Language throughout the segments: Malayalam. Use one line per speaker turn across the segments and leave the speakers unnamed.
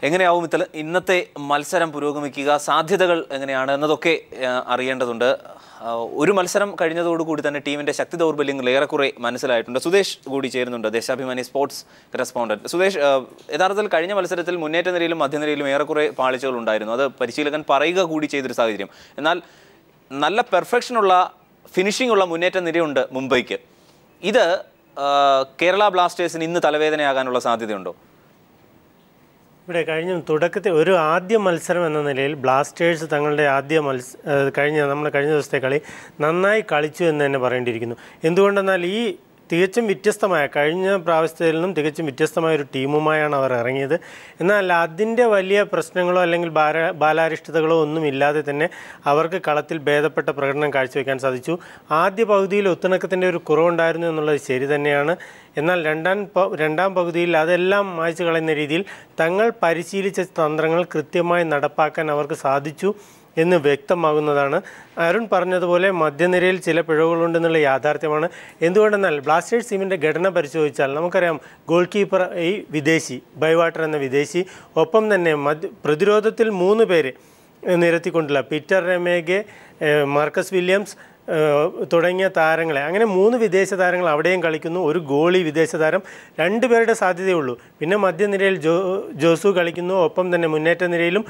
എങ്ങനെയാവും ഇന്നത്തെ മത്സരം പുരോഗമിക്കുക, സാധ്യതകൾ എങ്ങനെയാണ് എന്നതൊക്കെ അറിയേണ്ടതുണ്ട്. ഒരു മത്സരം കഴിഞ്ഞതോടുകൂടി തന്നെ ടീമിന്റെ ശക്തി ദൗർബല്യങ്ങൾ ഏറെക്കുറെ മനസ്സിലായിട്ടുണ്ട്. സുദേശ് കൂടി ചേരുന്നുണ്ട്, ദേശാഭിമാനി സ്പോർട്സ് കറസ്പോണ്ടന്റ്. സുദേശ്, യഥാർത്ഥത്തിൽ കഴിഞ്ഞ മത്സരത്തിൽ മുന്നേറ്റ നിരയിലും മധ്യനിരയിലും ഏറെക്കുറെ പാളിച്ചകൾ ഉണ്ടായിരുന്നു. അത് പരിശീലകൻ പറയുക കൂടി ചെയ്തൊരു സാഹചര്യം. എന്നാൽ നല്ല പെർഫെക്ഷനുള്ള ഫിനിഷിംഗ് ഉള്ള മുന്നേറ്റ നിരയുണ്ട് മുംബൈക്ക്. ഇത് കേരള ബ്ലാസ്റ്റേഴ്സിന് ഇന്ന് തലവേദനയാകാനുള്ള സാധ്യതയുണ്ടോ?
ഇവിടെ കഴിഞ്ഞ തുടക്കത്തിൽ ഒരു ആദ്യ മത്സരം എന്ന നിലയിൽ ബ്ലാസ്റ്റേഴ്സ് തങ്ങളുടെ കഴിഞ്ഞ ദിവസത്തെ കളി നന്നായി കളിച്ചു എന്ന് തന്നെ പറയേണ്ടിയിരിക്കുന്നു. എന്തുകൊണ്ടെന്നാൽ ഈ തികച്ചും വ്യത്യസ്തമായ കഴിഞ്ഞ പ്രാവശ്യത്തിൽ നിന്നും തികച്ചും വ്യത്യസ്തമായ ഒരു ടീമുമായാണ് അവർ ഇറങ്ങിയത്. എന്നാൽ അതിൻ്റെ വലിയ പ്രശ്നങ്ങളോ അല്ലെങ്കിൽ ബാലാരിഷ്ടതകളോ ഒന്നുമില്ലാതെ തന്നെ അവർക്ക് കളത്തിൽ ഭേദപ്പെട്ട പ്രകടനം കാഴ്ചവെക്കാൻ സാധിച്ചു. ആദ്യ പകുതിയിൽ ഒത്തിണക്കത്തിൻ്റെ ഒരു കുറവുണ്ടായിരുന്നു എന്നുള്ളത് ശരി തന്നെയാണ്. എന്നാൽ രണ്ടാം പകുതിയിൽ അതെല്ലാം മായ്ച്ചു കളയുന്ന രീതിയിൽ തങ്ങൾ പരിശീലിച്ച തന്ത്രങ്ങൾ കൃത്യമായി നടപ്പാക്കാൻ അവർക്ക് സാധിച്ചു എന്ന് വ്യക്തമാകുന്നതാണ്. അരുൺ പറഞ്ഞതുപോലെ മധ്യനിരയിൽ ചില പിഴവുകളുണ്ടെന്നുള്ള യാഥാർത്ഥ്യമാണ്. എന്തുകൊണ്ടെന്നാൽ ബ്ലാസ്റ്റേഴ്സ് ടീമിൻ്റെ ഘടന പരിശോധിച്ചാൽ നമുക്കറിയാം, ഗോൾ കീപ്പർ ഈ വിദേശി ബൈവാട്ടർ എന്ന വിദേശി, ഒപ്പം തന്നെ പ്രതിരോധത്തിൽ 3 പേര് നിരത്തിക്കൊണ്ടുള്ള പീറ്റർ റെമേഗെ, മാർക്കസ് വില്യംസ് തുടങ്ങിയ താരങ്ങളെ, അങ്ങനെ 3 വിദേശ താരങ്ങൾ അവിടെയും കളിക്കുന്നു. ഒരു ഗോളി വിദേശ താരം, 2 പേരുടെ സാധ്യതയുള്ളൂ. പിന്നെ മധ്യനിരയിൽ ജോസു കളിക്കുന്നു, ഒപ്പം തന്നെ മുന്നേറ്റ നിരയിലും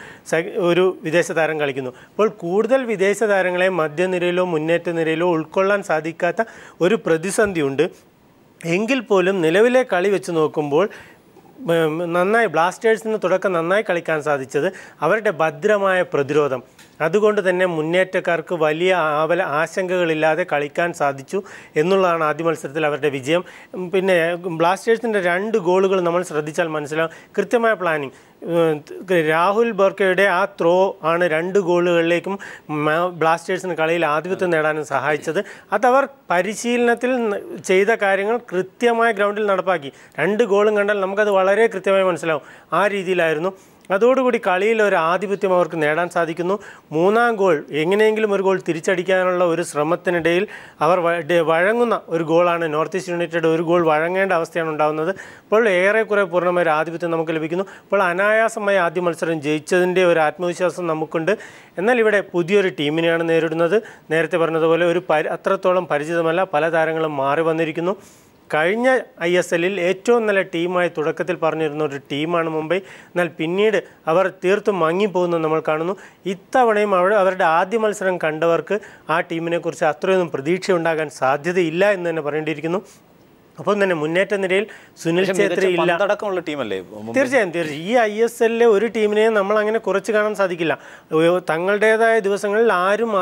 ഒരു വിദേശ താരം കളിക്കുന്നു. അപ്പോൾ കൂടുതൽ വിദേശ താരങ്ങളെ മധ്യനിരയിലോ മുന്നേറ്റ നിരയിലോ ഉൾക്കൊള്ളാൻ സാധിക്കാത്ത ഒരു പ്രതിസന്ധിയുണ്ട്. എങ്കിൽ പോലും നിലവിലെ കളി വെച്ച് നോക്കുമ്പോൾ നന്നായി ബ്ലാസ്റ്റേഴ്സിന് തുടക്കം നന്നായി കളിക്കാൻ സാധിച്ചത് അവരുടെ ഭദ്രമായ പ്രതിരോധം. അതുകൊണ്ട് തന്നെ മുന്നേറ്റക്കാർക്ക് വലിയ ആശങ്കകളില്ലാതെ കളിക്കാൻ സാധിച്ചു എന്നുള്ളതാണ് ആദ്യ മത്സരത്തിൽ അവരുടെ വിജയം. പിന്നെ ബ്ലാസ്റ്റേഴ്സിൻ്റെ 2 ഗോളുകൾ നമ്മൾ ശ്രദ്ധിച്ചാൽ മനസ്സിലാവും. കൃത്യമായ പ്ലാനിങ്. രാഹുൽ ബർക്കയുടെ ആ ത്രോ ആണ് 2 ഗോളുകളിലേക്കും ബ്ലാസ്റ്റേഴ്സിന് കളിയിൽ ആധിപത്യം നേടാനും സഹായിച്ചത്. അതവർ പരിശീലനത്തിൽ ചെയ്ത കാര്യങ്ങൾ കൃത്യമായ ഗ്രൗണ്ടിൽ നടപ്പാക്കി. 2 ഗോളും കണ്ടാൽ നമുക്കത് വളരെ കൃത്യമായി മനസ്സിലാവും. ആ രീതിയിലായിരുന്നു. അതോടുകൂടി കളിയിൽ ഒരു ആധിപത്യം അവർക്ക് നേടാൻ സാധിക്കുന്നു. 3-ാം ഗോൾ എങ്ങനെയെങ്കിലും ഒരു ഗോൾ തിരിച്ചടിക്കാനുള്ള ഒരു ശ്രമത്തിനിടയിൽ അവർ വഴങ്ങുന്ന ഒരു ഗോളാണ്. നോർത്ത് ഈസ്റ്റ് യുണൈറ്റഡ് ഒരു ഗോൾ വഴങ്ങേണ്ട അവസ്ഥയാണ് ഉണ്ടാകുന്നത്. അപ്പോൾ ഏറെക്കുറെ പൂർണ്ണമായ ഒരു ആധിപത്യം നമുക്ക് ലഭിക്കുന്നു. അപ്പോൾ അനായാസമായി ആദ്യ മത്സരം ജയിച്ചതിൻ്റെ ഒരു ആത്മവിശ്വാസം നമുക്കുണ്ട്. എന്നാൽ ഇവിടെ പുതിയൊരു ടീമിനെയാണ് നേരിടുന്നത്. നേരത്തെ പറഞ്ഞതുപോലെ അത്രത്തോളം പരിചിതമല്ല, പല താരങ്ങളും മാറി വന്നിരിക്കുന്നു. കഴിഞ്ഞ ISLൽ ഏറ്റവും നല്ല ടീമായി തുടക്കത്തിൽ പറഞ്ഞിരുന്ന ഒരു ടീമാണ് മുംബൈ. എന്നാൽ പിന്നീട് അവർ തീർത്തും മങ്ങിപ്പോകുന്നത് നമ്മൾ കാണുന്നു. ഇത്തവണയും അവരുടെ ആദ്യ മത്സരം കണ്ടവർക്ക് ആ ടീമിനെക്കുറിച്ച് അത്രയൊന്നും പ്രതീക്ഷ ഉണ്ടാകാൻ സാധ്യതയില്ല എന്ന് തന്നെ പറയേണ്ടിയിരിക്കുന്നു. അപ്പം തന്നെ മുന്നേറ്റ നിരയിൽ സുനിൽ ഛേത്രി ഇല്ല. തീർച്ചയായും ഈ ISLലെ ഒരു ടീമിനെയും നമ്മൾ അങ്ങനെ കുറച്ച് കാണാൻ സാധിക്കില്ല. തങ്ങളുടേതായ ദിവസങ്ങളിൽ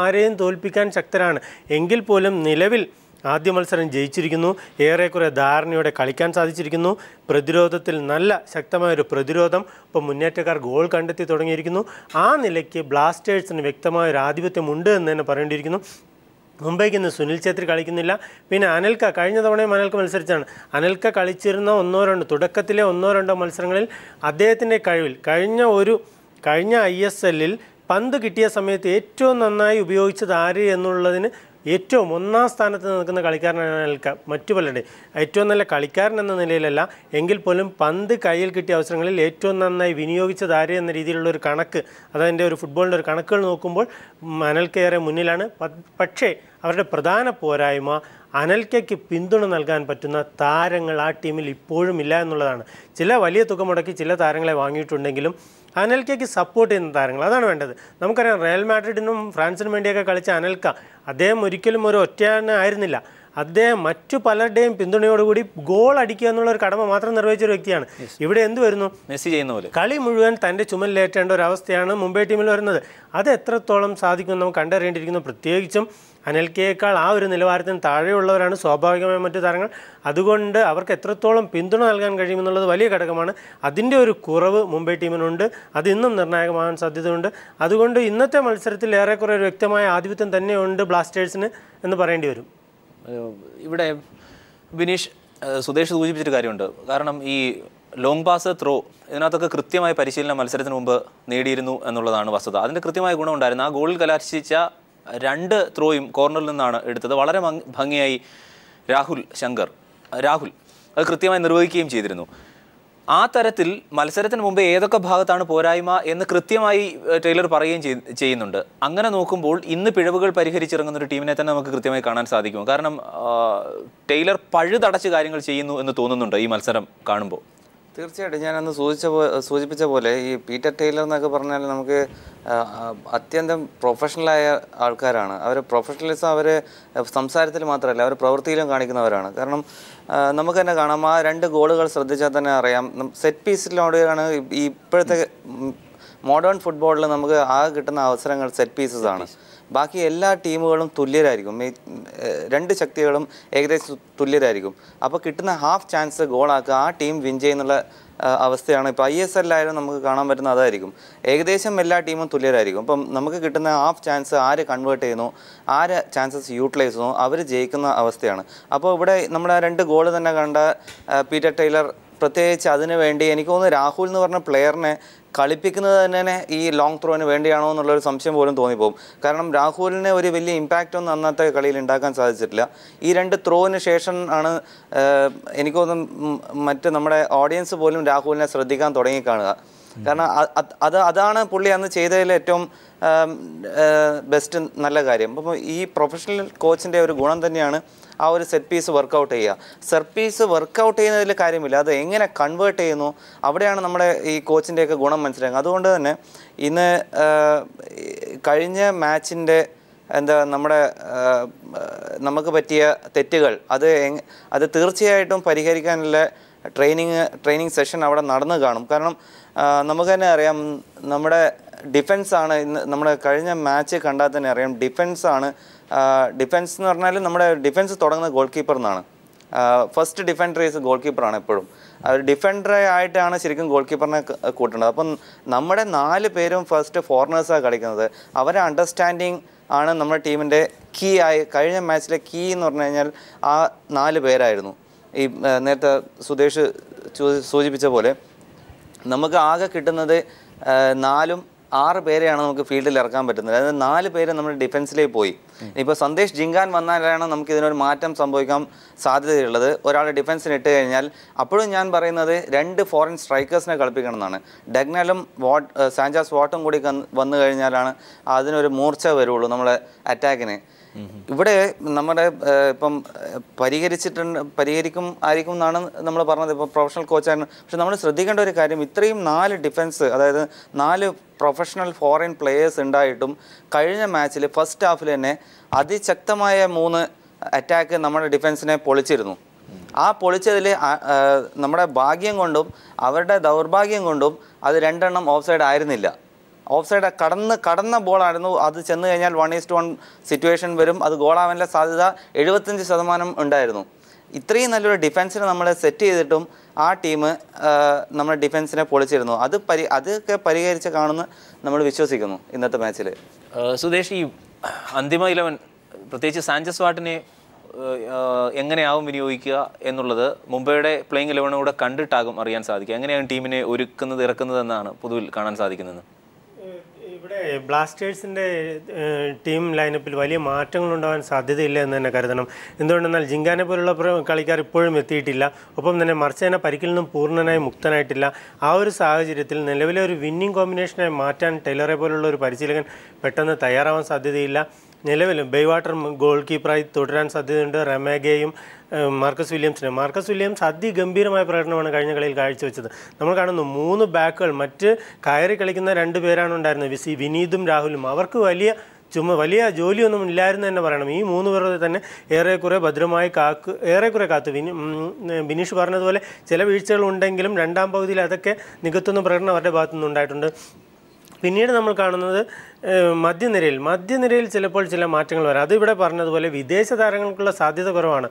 ആരെയും തോൽപ്പിക്കാൻ ശക്തരാണ്. എങ്കിൽ പോലും നിലവിൽ ആദ്യ മത്സരം ജയിച്ചിരിക്കുന്നു. ഏറെക്കുറെ ധാരണയോടെ കളിക്കാൻ സാധിച്ചിരിക്കുന്നു. പ്രതിരോധത്തിൽ നല്ല ശക്തമായൊരു പ്രതിരോധം. ഇപ്പോൾ മുന്നേറ്റക്കാർ ഗോൾ കണ്ടെത്തി തുടങ്ങിയിരിക്കുന്നു. ആ നിലയ്ക്ക് ബ്ലാസ്റ്റേഴ്സിന് വ്യക്തമായൊരു ആധിപത്യമുണ്ട് എന്ന് തന്നെ പറയേണ്ടിയിരിക്കുന്നു. മുംബൈക്ക് ഇന്ന് സുനിൽ ഛേത്രി കളിക്കുന്നില്ല. പിന്നെ അനൽക്ക, കഴിഞ്ഞ തവണയും അനൽക്ക മത്സരിച്ചാണ്. അനൽക്ക കളിച്ചിരുന്ന 1-2 തുടക്കത്തിലെ 1-2 മത്സരങ്ങളിൽ അദ്ദേഹത്തിൻ്റെ കഴിവിൽ കഴിഞ്ഞ ISLൽ പന്ത് കിട്ടിയ സമയത്ത് ഏറ്റവും നന്നായി ഉപയോഗിച്ചത് ആര് എന്നുള്ളതിന് ഏറ്റവും 1-ാം സ്ഥാനത്ത് നിൽക്കുന്ന കളിക്കാരനാണ് അനൽക്ക. മറ്റു പലരുടെ ഏറ്റവും നല്ല കളിക്കാരൻ എന്ന നിലയിലല്ല, എങ്കിൽ പോലും പന്ത് കയ്യിൽ കിട്ടിയ അവസരങ്ങളിൽ ഏറ്റവും നന്നായി വിനിയോഗിച്ചത് ആര് എന്ന രീതിയിലുള്ള ഒരു കണക്ക്, അതതിൻ്റെ ഒരു ഫുട്ബോളിൻ്റെ ഒരു കണക്കുകൾ നോക്കുമ്പോൾ അനൽക്കയേറെ മുന്നിലാണ്. പക്ഷേ അവരുടെ പ്രധാന പോരായ്മ അനൽക്കയ്ക്ക് പിന്തുണ നൽകാൻ പറ്റുന്ന താരങ്ങൾ ആ ടീമിൽ ഇപ്പോഴും ഇല്ല എന്നുള്ളതാണ്. ചില വലിയ തുക മുടക്കി ചില താരങ്ങളെ വാങ്ങിയിട്ടുണ്ടെങ്കിലും അനൽക്കയ്ക്ക് സപ്പോർട്ട് ചെയ്യുന്ന താരങ്ങൾ, അതാണ് വേണ്ടത്. നമുക്കറിയാം, റയൽ മാഡ്രിഡിനും ഫ്രാൻസിനും വേണ്ടിയൊക്കെ കളിച്ച അനൽക്ക, അദ്ദേഹം ഒരിക്കലും ഒരു ഒറ്റയാനായിരുന്നില്ല. അദ്ദേഹം മറ്റു പലരുടെയും പിന്തുണയോടുകൂടി ഗോൾ അടിക്കുക എന്നുള്ള ഒരു കടമ മാത്രം നിർവഹിച്ചൊരു വ്യക്തിയാണ്. ഇവിടെ എന്ത് വരുന്നു, മെസ്സി ചെയ്യുന്ന പോലെ കളി മുഴുവൻ തൻ്റെ ചുമലിലേറ്റേണ്ട ഒരു അവസ്ഥയാണ് മുംബൈ ടീമിൽ വരുന്നത്. അത് എത്രത്തോളം സാധിക്കുമെന്ന് നമുക്ക് കണ്ടറിയേണ്ടിയിരിക്കുന്നു. പ്രത്യേകിച്ചും അനൽക്കയേക്കാൾ ആ ഒരു നിലവാരത്തിന് താഴെയുള്ളവരാണ് സ്വാഭാവികമായ മറ്റു താരങ്ങൾ. അതുകൊണ്ട് അവർക്ക് എത്രത്തോളം പിന്തുണ നൽകാൻ കഴിയുമെന്നുള്ളത് വലിയ ഘടകമാണ്. അതിൻ്റെ ഒരു കുറവ് മുംബൈ ടീമിനുണ്ട്. അത് ഇന്നും നിർണായകമാകാൻ സാധ്യതയുണ്ട്. അതുകൊണ്ട് ഇന്നത്തെ മത്സരത്തിൽ ഏറെക്കുറെ ഒരു വ്യക്തമായ ആധിപത്യം തന്നെയുണ്ട് ബ്ലാസ്റ്റേഴ്സിന് എന്ന് പറയേണ്ടി വരും.
ഇവിടെ ബിനീഷ്, സുദേശ് സൂചിപ്പിച്ചൊരു കാര്യമുണ്ട്. കാരണം ഈ ലോങ് പാസ്, ത്രോ, ഇതിനകത്തൊക്കെ കൃത്യമായ പരിശീലനം മത്സരത്തിന് മുമ്പ് നേടിയിരുന്നു എന്നുള്ളതാണ് വസ്തുത. അതിൻ്റെ കൃത്യമായ ഗുണമുണ്ടായിരുന്നു. ആ ഗോളിൽ കലാശിച്ച 2 ത്രോയും കോർണറിൽ നിന്നാണ് എടുത്തത്. വളരെ ഭംഗിയായി രാഹുൽ അത് കൃത്യമായി നിർവഹിക്കുകയും ചെയ്തിരുന്നു. ആ തരത്തിൽ മത്സരത്തിന് മുമ്പ് ഏതൊക്കെ ഭാഗത്താണ് പോരായ്മ എന്ന് കൃത്യമായി ടൈലർ പറയുകയും ചെയ്യുന്നുണ്ട്. അങ്ങനെ നോക്കുമ്പോൾ ഇന്ന് പിഴവുകൾ പരിഹരിച്ചിറങ്ങുന്ന ഒരു ടീമിനെ തന്നെ നമുക്ക് കൃത്യമായി കാണാൻ സാധിക്കും. കാരണം ടൈലർ പഴുതടച്ച് കാര്യങ്ങൾ ചെയ്യുന്നു എന്ന് തോന്നുന്നുണ്ട് ഈ മത്സരം കാണുമ്പോൾ.
തീർച്ചയായിട്ടും ഞാനന്ന് സൂചിപ്പിച്ച പോലെ ഈ പീറ്റർ ടൈലർ എന്നൊക്കെ പറഞ്ഞാൽ നമുക്ക് അത്യന്തം പ്രൊഫഷണലായ ആൾക്കാരാണ്. അവർ പ്രൊഫഷണലിസം അവർ സംസാരത്തിൽ മാത്രമല്ല അവർ പ്രവൃത്തിയിലും കാണിക്കുന്നവരാണ്. കാരണം നമുക്ക് തന്നെ കാണാം, ആ 2 ഗോളുകൾ ശ്രദ്ധിച്ചാൽ തന്നെ അറിയാം, സെറ്റ് പീസിലൂടെയാണ് ഈ ഇപ്പോഴത്തെ മോഡേൺ ഫുട്ബോളിൽ നമുക്ക് ആകെ കിട്ടുന്ന അവസരങ്ങൾ സെറ്റ് പീസസ് ആണ്. ബാക്കി എല്ലാ ടീമുകളും തുല്യരായിരിക്കും, ഈ 2 ശക്തികളും ഏകദേശം തുല്യരായിരിക്കും. അപ്പോൾ കിട്ടുന്ന ഹാഫ് ചാൻസ് ഗോളാക്കുക, ആ ടീം വിൻ ചെയ്യുന്നുള്ള അവസ്ഥയാണ്. ഇപ്പോൾ ISL ആയാലും നമുക്ക് കാണാൻ പറ്റുന്ന അതായിരിക്കും. ഏകദേശം എല്ലാ ടീമും തുല്യരായിരിക്കും. അപ്പം നമുക്ക് കിട്ടുന്ന ഹാഫ് ചാൻസ് ആര് കൺവേർട്ട് ചെയ്യുന്നു, ആര് ചാൻസസ് യൂട്ടിലൈസ് ചെയ്യുന്നു, അവർ ജയിക്കുന്ന അവസ്ഥയാണ്. അപ്പോൾ ഇവിടെ നമ്മുടെ 2 ഗോള് തന്നെ കണ്ട പീറ്റർ ടൈലർ പ്രത്യേകിച്ച് അതിനു വേണ്ടി എനിക്ക് തോന്നുന്നു രാഹുൽ എന്ന് പറഞ്ഞ പ്ലെയറിനെ കളിപ്പിക്കുന്നത് തന്നെ ഈ ലോങ് ത്രോന് വേണ്ടിയാണോ എന്നുള്ളൊരു സംശയം പോലും തോന്നിപ്പോകും. കാരണം രാഹുലിന് ഒരു വലിയ ഇമ്പാക്റ്റ് ഒന്നും അന്നത്തെ കളിയിൽ ഉണ്ടാക്കാൻ സാധിച്ചിട്ടില്ല. ഈ 2 ത്രോന് ശേഷം ആണ് എനിക്ക് തോന്നുന്നു മറ്റ് നമ്മുടെ ഓഡിയൻസ് പോലും രാഹുലിനെ ശ്രദ്ധിക്കാൻ തുടങ്ങി കാണുക. കാരണം അതാണ് പുള്ളി അന്ന് ചെയ്തതിൽ ഏറ്റവും ബെസ്റ്റ് നല്ല കാര്യം. അപ്പോൾ ഈ പ്രൊഫഷണൽ കോച്ചിൻ്റെ ഒരു ഗുണം തന്നെയാണ് ആ ഒരു സെറ്റ് പീസ് വർക്കൗട്ട് ചെയ്യുക. സെറ്റ് പീസ് വർക്കൗട്ട് ചെയ്യുന്നതിൽ കാര്യമില്ല, അത് എങ്ങനെ കൺവേർട്ട് ചെയ്യുന്നു അവിടെയാണ് നമ്മുടെ ഈ കോച്ചിൻ്റെയൊക്കെ ഗുണം മനസ്സിലാക്കുക. അതുകൊണ്ട് തന്നെ ഇന്ന് കഴിഞ്ഞ മാച്ചിൻ്റെ നമുക്ക് പറ്റിയ തെറ്റുകൾ അത് തീർച്ചയായിട്ടും പരിഹരിക്കാനുള്ള ട്രെയിനിങ് സെഷൻ അവിടെ നടന്നു കാണും. കാരണം നമുക്ക് തന്നെ അറിയാം, നമ്മുടെ ഡിഫൻസാണ് ഇന്ന് നമ്മുടെ കഴിഞ്ഞ മാച്ച് കണ്ടാൽ തന്നെ അറിയാം, ഡിഫൻസ് എന്ന് പറഞ്ഞാൽ നമ്മുടെ ഡിഫൻസ് തുടങ്ങുന്ന ഗോൾ കീപ്പർ എന്നാണ്. ഫസ്റ്റ് ഡിഫൻഡർ ഈസ് ഗോൾ കീപ്പറാണ് എപ്പോഴും. ഡിഫൻഡർ ആയിട്ടാണ് ശരിക്കും ഗോൾ കീപ്പറിനെ കൂട്ടേണ്ടത്. അപ്പം നമ്മുടെ 4 പേരും ഫസ്റ്റ് ഫോറിനേഴ്സാണ് കളിക്കുന്നത്. അവരെ അണ്ടർസ്റ്റാൻഡിങ് ആണ് നമ്മുടെ ടീമിൻ്റെ കീ ആയി. കഴിഞ്ഞ മാച്ചിലെ കീ എന്ന് പറഞ്ഞു കഴിഞ്ഞാൽ ആ 4 പേരായിരുന്നു. ഈ നേരത്തെ സുധേഷ് സൂചിപ്പിച്ച പോലെ നമുക്ക് ആകെ കിട്ടുന്നത് 4-6 പേരെയാണ് നമുക്ക് ഫീൽഡിൽ ഇറക്കാൻ പറ്റുന്നത്. അതായത് 4 പേര് നമ്മുടെ ഡിഫൻസിലേക്ക് പോയി. ഇപ്പോൾ സന്ദേശ് ജിങ്കാൻ വന്നാലാണ് നമുക്ക് ഇതിനൊരു മാറ്റം സംഭവിക്കാൻ സാധ്യതയുള്ളത്. ഒരാൾ ഡിഫൻസിന് ഇട്ട് കഴിഞ്ഞാൽ അപ്പോഴും ഞാൻ പറയുന്നത് 2 ഫോറിൻ സ്ട്രൈക്കേഴ്സിനെ കളിപ്പിക്കണം എന്നാണ്. ഡഗ്നലും സാഞ്ചാസ് വാട്ടും കൂടി വന്നു കഴിഞ്ഞാലാണ് അതിനൊരു മൂർച്ച വരുള്ളൂ നമ്മളെ അറ്റാക്കിന്. ഇവിടെ നമ്മുടെ ഇപ്പം പരിഹരിക്കും ആയിരിക്കും എന്നാണ് നമ്മൾ പറഞ്ഞത്. ഇപ്പോൾ പ്രൊഫഷണൽ കോച്ചാണ്. പക്ഷെ നമ്മൾ ശ്രദ്ധിക്കേണ്ട ഒരു കാര്യം, ഇത്രയും 4 ഡിഫൻസ്, അതായത് 4 പ്രൊഫഷണൽ ഫോറിൻ പ്ലെയേഴ്സ് ഉണ്ടായിട്ടും കഴിഞ്ഞ മാച്ചിൽ ഫസ്റ്റ് ഹാഫിൽ തന്നെ അതിശക്തമായ 3 അറ്റാക്ക് നമ്മുടെ ഡിഫൻസിനെ പൊളിച്ചിരുന്നു. ആ പൊളിച്ചതിൽ നമ്മുടെ ഭാഗ്യം കൊണ്ടും അവരുടെ ദൗർഭാഗ്യം കൊണ്ടും അത് 2 എണ്ണം ഓഫ് സൈഡ് ആയിരുന്നില്ല. ഓഫ് സൈഡ് കടന്ന ബോളായിരുന്നു. അത് ചെന്ന് കഴിഞ്ഞാൽ 1:1 സിറ്റുവേഷൻ വരും. അത് ഗോളാവാനുള്ള സാധ്യത 75% ഉണ്ടായിരുന്നു. ഇത്രയും നല്ലൊരു ഡിഫൻസിനെ നമ്മൾ സെറ്റ് ചെയ്തിട്ടും ആ ടീം നമ്മുടെ ഡിഫൻസിനെ പൊളിച്ചിരുന്നു. അതൊക്കെ പരിഹരിച്ച് കാണുമെന്ന് നമ്മൾ വിശ്വസിക്കുന്നു ഇന്നത്തെ മാച്ചിൽ.
സുധേഷ്, ഈ അന്തിമ 11 പ്രത്യേകിച്ച് സാഞ്ചസ് വാട്ടിനെ എങ്ങനെയാവും വിനിയോഗിക്കുക എന്നുള്ളത് മുംബൈയുടെ പ്ലേയിങ് 11 കൂടെ കണ്ടിട്ടാകും അറിയാൻ സാധിക്കുക. എങ്ങനെയാണ് ടീമിനെ ഒരുക്കുന്നത് ഇറക്കുന്നതെന്നാണ് പൊതുവിൽ കാണാൻ സാധിക്കുന്നത്.
ഇവിടെ ബ്ലാസ്റ്റേഴ്സിൻ്റെ ടീം ലൈനപ്പിൽ വലിയ മാറ്റങ്ങളുണ്ടാകാൻ സാധ്യതയില്ല എന്ന് തന്നെ കരുതണം. എന്തുകൊണ്ടെന്നാൽ ജിങ്കാനെ പോലുള്ള കളിക്കാർ ഇപ്പോഴും എത്തിയിട്ടില്ല. ഒപ്പം തന്നെ മർച്ചേന പരിക്കിൽ നിന്നും പൂർണ്ണനായി മുക്തനായിട്ടില്ല. ആ ഒരു സാഹചര്യത്തിൽ നിലവിലെ ഒരു വിന്നിംഗ് കോമ്പിനേഷനായി മാറ്റാൻ ടൈലറെ പോലുള്ള ഒരു പരിശീലകൻ പെട്ടെന്ന് തയ്യാറാവാൻ സാധ്യതയില്ല. നിലവിൽ ബെയ്വാട്ടർ ഗോൾ കീപ്പറായി തുടരാൻ സാധ്യതയുണ്ട്. റെമേഗയും മാർക്കസ് വില്യംസ് അതിഗംഭീരമായ പ്രകടനമാണ് കഴിഞ്ഞ കളിയിൽ കാഴ്ചവെച്ചത്. നമ്മൾ കാണുന്നു 3 ബാക്കുകൾ, മറ്റ് കയറി കളിക്കുന്ന 2 പേരാണ് ഉണ്ടായിരുന്നത്, വിനീതും രാഹുലും. അവർക്ക് വലിയ ജോലിയൊന്നും ഇല്ലായിരുന്നു തന്നെ പറയണം. ഈ 3 പേർ തന്നെ ഏറെക്കുറെ ഭദ്രമായി കാത്തു. ബിനീഷ് പറഞ്ഞതുപോലെ ചില വീഴ്ചകൾ ഉണ്ടെങ്കിലും 2ാം പകുതിയിൽ അതൊക്കെ നികത്തുന്ന പ്രകടനം അവരുടെ ഭാഗത്തു നിന്നുണ്ടായിട്ടുണ്ട്. പിന്നീട് നമ്മൾ കാണുന്നത് മധ്യനിരയിൽ ചിലപ്പോൾ ചില മാറ്റങ്ങൾ വരാം. അതിവിടെ പറഞ്ഞതുപോലെ വിദേശ താരങ്ങൾക്കുള്ള സാധ്യത കുറവാണ്.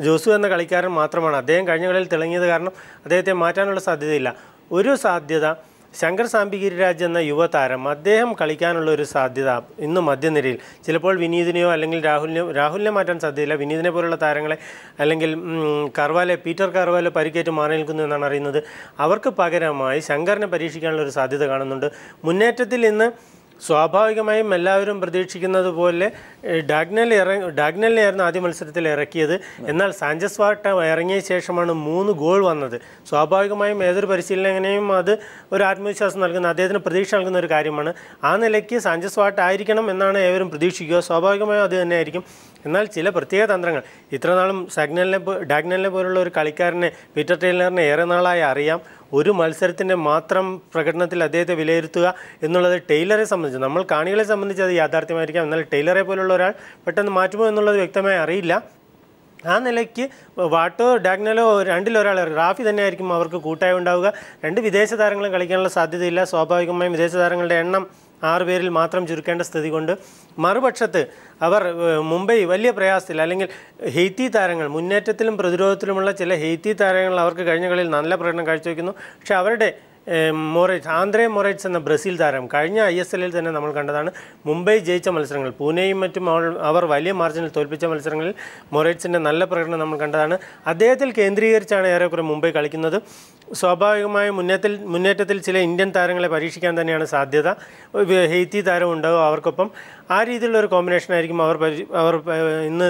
ജോസു എന്ന കളിക്കാരൻ മാത്രമാണ്. അദ്ദേഹം കഴിഞ്ഞ കളിയിൽ തിളങ്ങിയത് കാരണം അദ്ദേഹത്തെ മാറ്റാനുള്ള സാധ്യതയില്ല. ഒരു സാധ്യത ശങ്കർ സാംബിഗിരിരാജ് എന്ന യുവതാരം, അദ്ദേഹം കളിക്കാനുള്ള ഒരു സാധ്യത ഇന്ന് മധ്യനിരയിൽ. ചിലപ്പോൾ വിനീതിനെയോ അല്ലെങ്കിൽ രാഹുലിനെ മാറ്റാൻ സാധ്യതയില്ല. വിനീതിനെ പോലുള്ള താരങ്ങളെ അല്ലെങ്കിൽ പീറ്റർ കർവാലെ പരിക്കേറ്റ് മാറി നിൽക്കുന്നു എന്നാണ് അറിയുന്നത്. അവർക്ക് പകരമായി ശങ്കറിനെ പരീക്ഷിക്കാനുള്ള ഒരു സാധ്യത കാണുന്നുണ്ട്. മുന്നേറ്റത്തിൽ ഇന്ന് സ്വാഭാവികമായും എല്ലാവരും പ്രതീക്ഷിക്കുന്നത് പോലെ ഡാഗ്നലിനെയായിരുന്നു ആദ്യ മത്സരത്തിൽ ഇറക്കിയത്. എന്നാൽ സാഞ്ചസ് വാട്ട ഇറങ്ങിയ ശേഷമാണ് 3 ഗോൾ വന്നത്. സ്വാഭാവികമായും ഏതൊരു പരിശീലകനെയും അത് ഒരു ആത്മവിശ്വാസം നൽകുന്ന, അദ്ദേഹത്തിന് പ്രതീക്ഷ നൽകുന്ന ഒരു കാര്യമാണ്. ആ നിലയ്ക്ക് സാഞ്ചസ് വാട്ട ആയിരിക്കണം എന്നാണ് ഏവരും പ്രതീക്ഷിക്കുക. സ്വാഭാവികമായും അത് തന്നെയായിരിക്കും. എന്നാൽ ചില പ്രത്യേക തന്ത്രങ്ങൾ, ഇത്രനാളും ഡാഗ്നലിനെ പോലുള്ള ഒരു കളിക്കാരനെ, പീറ്റർ ടെയിലറിനെ ഏറെ നാളായി അറിയാം. ഒരു മത്സരത്തിൻ്റെ മാത്രം പ്രകടനത്തിൽ അദ്ദേഹത്തെ വിലയിരുത്തുക എന്നുള്ളത് ടെയിലറെ സംബന്ധിച്ച്, നമ്മൾ കാണികളെ സംബന്ധിച്ച് അത് യാഥാർത്ഥ്യമായിരിക്കാം. എന്നാൽ ടെയിലറെ പോലുള്ള ഒരാൾ പെട്ടെന്ന് മാറ്റുമോ എന്നുള്ളത് വ്യക്തമായി അറിയില്ല. ആ നിലയ്ക്ക് വാട്ടോ ഡാഗ്നലോ രണ്ടിലൊരാൾ, റാഫി തന്നെയായിരിക്കും അവർക്ക് കൂട്ടായി ഉണ്ടാവുക. 2 വിദേശ താരങ്ങളും കളിക്കാനുള്ള സാധ്യതയില്ല. സ്വാഭാവികമായും വിദേശ താരങ്ങളുടെ എണ്ണം 6 പേരിൽ മാത്രം ചുരുക്കേണ്ട സ്ഥിതി കൊണ്ട്. മറുപക്ഷത്ത് അവർ മുംബൈ വലിയ പ്രയാസത്തിൽ, അല്ലെങ്കിൽ ഹെയ്ത്തി താരങ്ങൾ, മുന്നേറ്റത്തിലും പ്രതിരോധത്തിലുമുള്ള ചില ഹെയ്ത്തി താരങ്ങൾ അവർക്ക് കഴിഞ്ഞ കളിയിൽ നല്ല പ്രകടനം കാഴ്ചവെക്കുന്നു. പക്ഷേ അവരുടെ ആന്ദ്രേ മൊറൈറ്റ്സ് എന്ന ബ്രസീൽ താരം കഴിഞ്ഞ ISLൽ തന്നെ നമ്മൾ കണ്ടതാണ്. മുംബൈ ജയിച്ച മത്സരങ്ങൾ, പൂനെയും മറ്റും അവർ വലിയ മാർജിനിൽ തോൽപ്പിച്ച മത്സരങ്ങളിൽ മൊറൈറ്റ്സിൻ്റെ നല്ല പ്രകടനം നമ്മൾ കണ്ടതാണ്. അദ്ദേഹത്തിൽ കേന്ദ്രീകരിച്ചാണ് ഏറെക്കുറെ മുംബൈ കളിക്കുന്നത്. സ്വാഭാവികമായും മുന്നേറ്റത്തിൽ ചില ഇന്ത്യൻ താരങ്ങളെ പരീക്ഷിക്കാൻ തന്നെയാണ് സാധ്യത. ഹെയ്ത്തി താരം ഉണ്ടാവും അവർക്കൊപ്പം. ആ രീതിയിലുള്ള ഒരു കോമ്പിനേഷനായിരിക്കും അവർ ഇന്ന്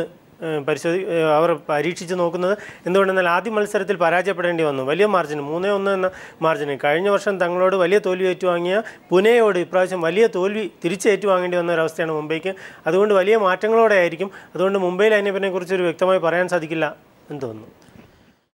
അവർ പരീക്ഷിച്ച് നോക്കുന്നത്. എന്തുകൊണ്ടെന്നാൽ ആദ്യ മത്സരത്തിൽ പരാജയപ്പെടേണ്ടി വന്നു, വലിയ മാർജിന് 3-1 എന്ന മാർജിന്. കഴിഞ്ഞ വർഷം തങ്ങളോട് വലിയ തോൽവി ഏറ്റുവാങ്ങിയ പുനെയോട് ഇപ്രാവശ്യം വലിയ തോൽവി തിരിച്ചേറ്റുവാങ്ങേണ്ടി വന്ന ഒരവസ്ഥയാണ് മുംബൈക്ക്. അതുകൊണ്ട് വലിയ മാറ്റങ്ങളോടെ ആയിരിക്കും. അതുകൊണ്ട് മുംബൈ ലൈനപ്പിനെ കുറിച്ച് ഒരു വ്യക്തമായി പറയാൻ സാധിക്കില്ല എന്ന് തോന്നുന്നു.